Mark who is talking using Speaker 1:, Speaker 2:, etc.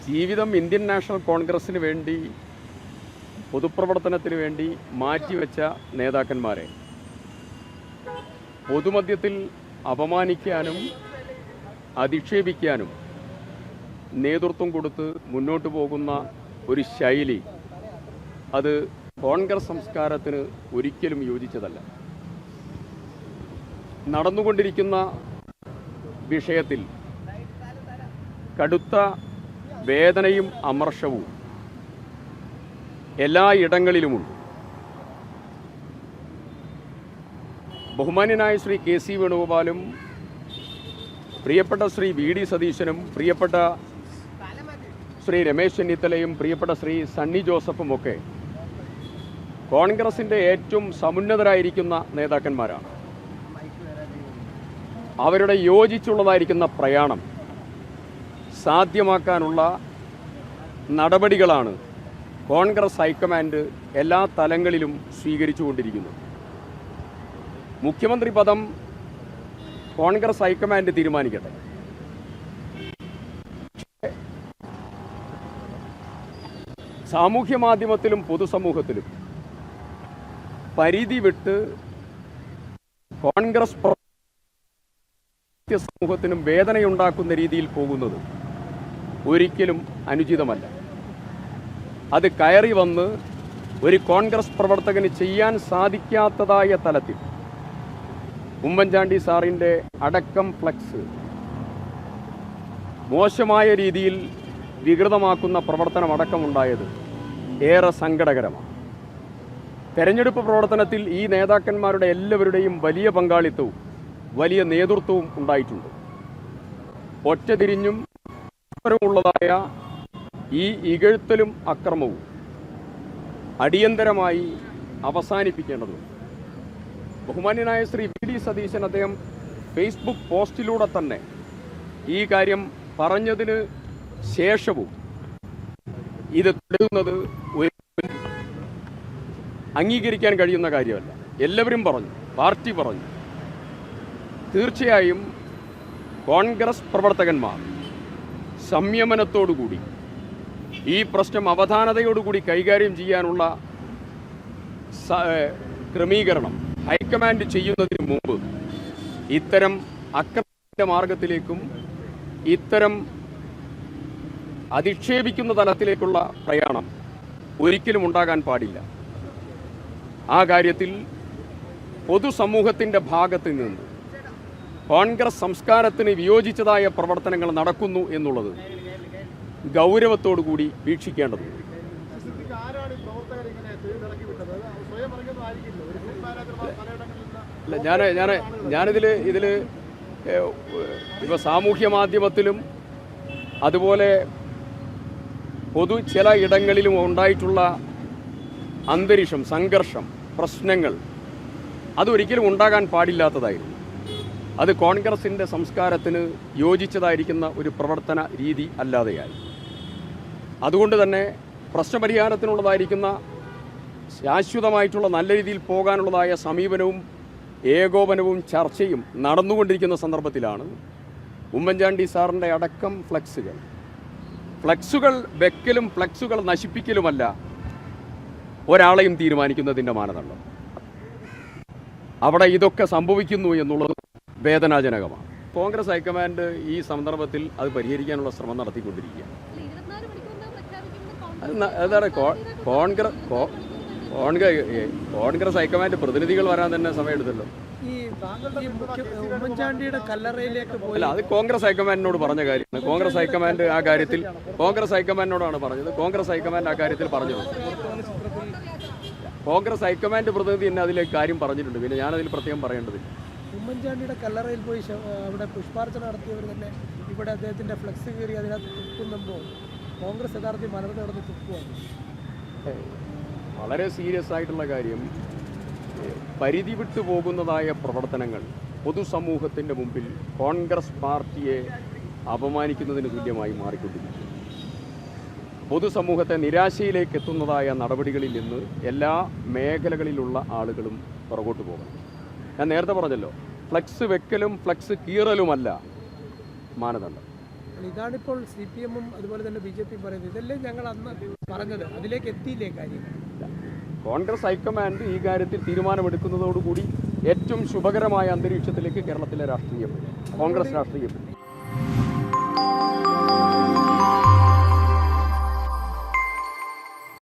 Speaker 1: ജീവിതം Indian national കോൺഗ്രസ്സിന് വേണ്ടി പൊതുപ്രവർത്തനത്തിന് വേണ്ടി മാറ്റിവെച്ച നേതാക്കന്മാരെ പൊതുമധ്യത്തിൽ അപമാനിക്കാനും അധിക്ഷേപിക്കാനും നേതൃത്വം കൊടുത്ത് മുന്നോട്ട് പോകുന്ന ഒരു ശൈലി അത് കോൺഗ്രസ് സംസ്കാരത്തിന് ഒരിക്കലും യോജിച്ചതല്ല. നടന്നുകൊണ്ടിരിക്കുന്ന വിഷയത്തിൽ കടുത്ത വേദനയും അമർഷവും എല്ലായിടങ്ങളിലുമുണ്ട്. ബഹുമാന്യനായ ശ്രീ കെ സി വേണുഗോപാലും പ്രിയപ്പെട്ട ശ്രീ വി ഡി സതീശനും പ്രിയപ്പെട്ട ശ്രീ രമേശ് ചെന്നിത്തലയും പ്രിയപ്പെട്ട ശ്രീ സണ്ണി ജോസഫുമൊക്കെ കോൺഗ്രസിൻ്റെ ഏറ്റവും സമുന്നതരായിരിക്കുന്ന നേതാക്കന്മാരാണ്. അവരുടെ യോജിച്ചുള്ളതായിരിക്കുന്ന പ്രയാണം സാധ്യമാക്കാനുള്ള നടപടികളാണ് കോൺഗ്രസ് ഹൈക്കമാൻഡ് എല്ലാ തലങ്ങളിലും സ്വീകരിച്ചുകൊണ്ടിരിക്കുന്നത്. മുഖ്യമന്ത്രി പദം കോൺഗ്രസ് ഹൈക്കമാൻഡ് തീരുമാനിക്കട്ടെ. സാമൂഹ്യ മാധ്യമത്തിലും പൊതുസമൂഹത്തിലും പരിധി വിട്ട് കോൺഗ്രസ് സമൂഹത്തിനും വേദനയുണ്ടാക്കുന്ന രീതിയിൽ പോകുന്നത് ഒരിക്കലും അനുചിതമല്ല. അത് കയറി വന്ന് ഒരു കോൺഗ്രസ് പ്രവർത്തകന് ചെയ്യാൻ സാധിക്കാത്തതായ തലത്തിൽ ഉമ്മൻചാണ്ടി സാറിൻ്റെ അടക്കം ഫ്ലക്സ് മോശമായ രീതിയിൽ വികൃതമാക്കുന്ന പ്രവർത്തനമടക്കമുണ്ടായത് ഏറെ സങ്കടകരമാണ്. തെരഞ്ഞെടുപ്പ് പ്രവർത്തനത്തിൽ ഈ നേതാക്കന്മാരുടെ എല്ലാവരുടെയും വലിയ പങ്കാളിത്തവും വലിയ നേതൃത്വവും ഉണ്ടായിട്ടുണ്ട്. ഒറ്റതിരിഞ്ഞും ഉള്ളതായ ഈ ഇകഴ്ത്തലും അക്രമവും അടിയന്തരമായി അവസാനിപ്പിക്കേണ്ടതുണ്ട്. ബഹുമാന്യനായ ശ്രീ വി ഡി സതീശൻ അദ്ദേഹം ഫേസ്ബുക്ക് പോസ്റ്റിലൂടെ തന്നെ ഈ കാര്യം പറഞ്ഞതിന് ശേഷവും ഇത് തുടരുന്നത് ഒരിക്കലും അംഗീകരിക്കാൻ കഴിയുന്ന കാര്യമല്ല. എല്ലാവരും പറഞ്ഞു, പാർട്ടി പറഞ്ഞു. തീർച്ചയായും കോൺഗ്രസ് പ്രവർത്തകന്മാർ സംയമനത്തോടുകൂടി ഈ പ്രശ്നം അവധാനതയോടുകൂടി കൈകാര്യം ചെയ്യാനുള്ള ക്രമീകരണം ഹൈക്കമാൻഡ് ചെയ്യുന്നതിന് മുമ്പ് ഇത്തരം അക്രമത്തിന്റെ മാർഗത്തിലേക്കും ഇത്തരം അധിക്ഷേപിക്കുന്ന തലത്തിലേക്കുള്ള പ്രയാണം ഒരിക്കലും ഉണ്ടാകാൻ പാടില്ല. ആ കാര്യത്തിൽ പൊതുസമൂഹത്തിൻ്റെ ഭാഗത്ത് നിന്ന് കോൺഗ്രസ് സംസ്കാരത്തിന് വിയോജിച്ചതായ പ്രവർത്തനങ്ങൾ നടക്കുന്നു എന്നുള്ളത് ഗൗരവത്തോടുകൂടി വീക്ഷിക്കേണ്ടതുണ്ട്. ഞാനിതിൽ ഇപ്പോൾ സാമൂഹ്യ മാധ്യമത്തിലും അതുപോലെ ചില ഇടങ്ങളിലും ഉണ്ടായിട്ടുള്ള അന്തരീക്ഷം, സംഘർഷം, പ്രശ്നങ്ങൾ അതൊരിക്കലും ഉണ്ടാകാൻ പാടില്ലാത്തതായിരുന്നു. അത് കോൺഗ്രസിൻ്റെ സംസ്കാരത്തിന് യോജിച്ചതായിരിക്കുന്ന ഒരു പ്രവർത്തന രീതി അല്ലാതെയായി. അതുകൊണ്ട് തന്നെ പ്രശ്നപരിഹാരത്തിനുള്ളതായിരിക്കുന്ന ശാശ്വതമായിട്ടുള്ള നല്ല രീതിയിൽ പോകാനുള്ളതായ സമീപനവും ഏകോപനവും ചർച്ചയും നടന്നുകൊണ്ടിരിക്കുന്ന സന്ദർഭത്തിലാണ് ഉമ്മൻചാണ്ടി സാറിൻ്റെ അടക്കം ഫ്ലക്സുകൾ വെക്കലും ഫ്ലക്സുകൾ നശിപ്പിക്കലുമല്ല ഒരാളെയും തീരുമാനിക്കുന്നതിൻ്റെ മാനദണ്ഡം. അവിടെ ഇതൊക്കെ സംഭവിക്കുന്നു എന്നുള്ളത് വേദനാജനകമാണ്. കോൺഗ്രസ് ഹൈക്കമാൻഡ് ഈ സന്ദർഭത്തിൽ അത് പരിഹരിക്കാനുള്ള ശ്രമം നടത്തിക്കൊണ്ടിരിക്കുകയാണ്. അതാണ് കോൺഗ്രസ് ഹൈക്കമാൻഡ് പ്രതിനിധികൾ വരാൻ തന്നെ സമയമെടുത്തല്ലോ. അല്ല, അത് കോൺഗ്രസ് ഹൈക്കമാൻഡിനോട് പറഞ്ഞ കാര്യമാണ്. കോൺഗ്രസ് ഹൈക്കമാൻഡ് ആ കാര്യത്തിൽ കോൺഗ്രസ് ഹൈക്കമാൻഡിനോടാണ് പറഞ്ഞത്. കോൺഗ്രസ് ഹൈക്കമാൻഡ് ആ കാര്യത്തിൽ പറഞ്ഞത്. കോൺഗ്രസ് ഹൈക്കമാൻഡ് പ്രതിനിധി തന്നെ അതിലേക്ക് കാര്യം പറഞ്ഞിട്ടുണ്ട്. പിന്നെ ഞാനതിൽ പ്രത്യേകം പറയേണ്ടതില്ല.
Speaker 2: ഉമ്മൻചാണ്ടിയുടെ കല്ലറയിൽ പോയി അവിടെ പുഷ്പാർച്ചന നടത്തിയവർ തന്നെ ഇവിടെ അദ്ദേഹത്തിൻ്റെ ഫ്ലെക്സ് കയറി അതിനകത്ത് തുപ്പുമ്പോൾ കോൺഗ്രസ് യഥാർത്ഥത്തിൽ മലർന്ന് നടന്ന് തുപ്പുകയാണ്.
Speaker 1: വളരെ സീരിയസ് ആയിട്ടുള്ള കാര്യം. പരിധി വിട്ടു പോകുന്നതായ പ്രവർത്തനങ്ങൾ പൊതുസമൂഹത്തിൻ്റെ മുമ്പിൽ കോൺഗ്രസ് പാർട്ടിയെ അപമാനിക്കുന്നതിന് തുല്യമായി മാറിക്കൊണ്ടിരിക്കുന്നു. പൊതുസമൂഹത്തെ നിരാശയിലേക്ക് എത്തുന്നതായ നടപടികളിൽ നിന്ന് എല്ലാ മേഖലകളിലുള്ള ആളുകളും പുറകോട്ട് പോകണം. ഞാൻ നേരത്തെ പറഞ്ഞല്ലോ, ഫ്ലക്സ് വെക്കലും ഫ്ലക്സ് കീറലുമല്ല മാനദണ്ഡം.
Speaker 2: ഇതാണിപ്പോൾ CPM അതുപോലെ തന്നെ BJP പറയുന്നത്. ഇതല്ലേ ഞങ്ങൾ അന്ന് പറഞ്ഞത്, അതിലേക്ക് എത്തിയില്ലേ കാര്യങ്ങൾ?
Speaker 1: കോൺഗ്രസ് ഹൈക്കമാൻഡ് ഈ കാര്യത്തിൽ തീരുമാനമെടുക്കുന്നതോടുകൂടി ഏറ്റവും ശുഭകരമായ അന്തരീക്ഷത്തിലേക്ക് കേരളത്തിലെ രാഷ്ട്രീയം, കോൺഗ്രസ് രാഷ്ട്രീയം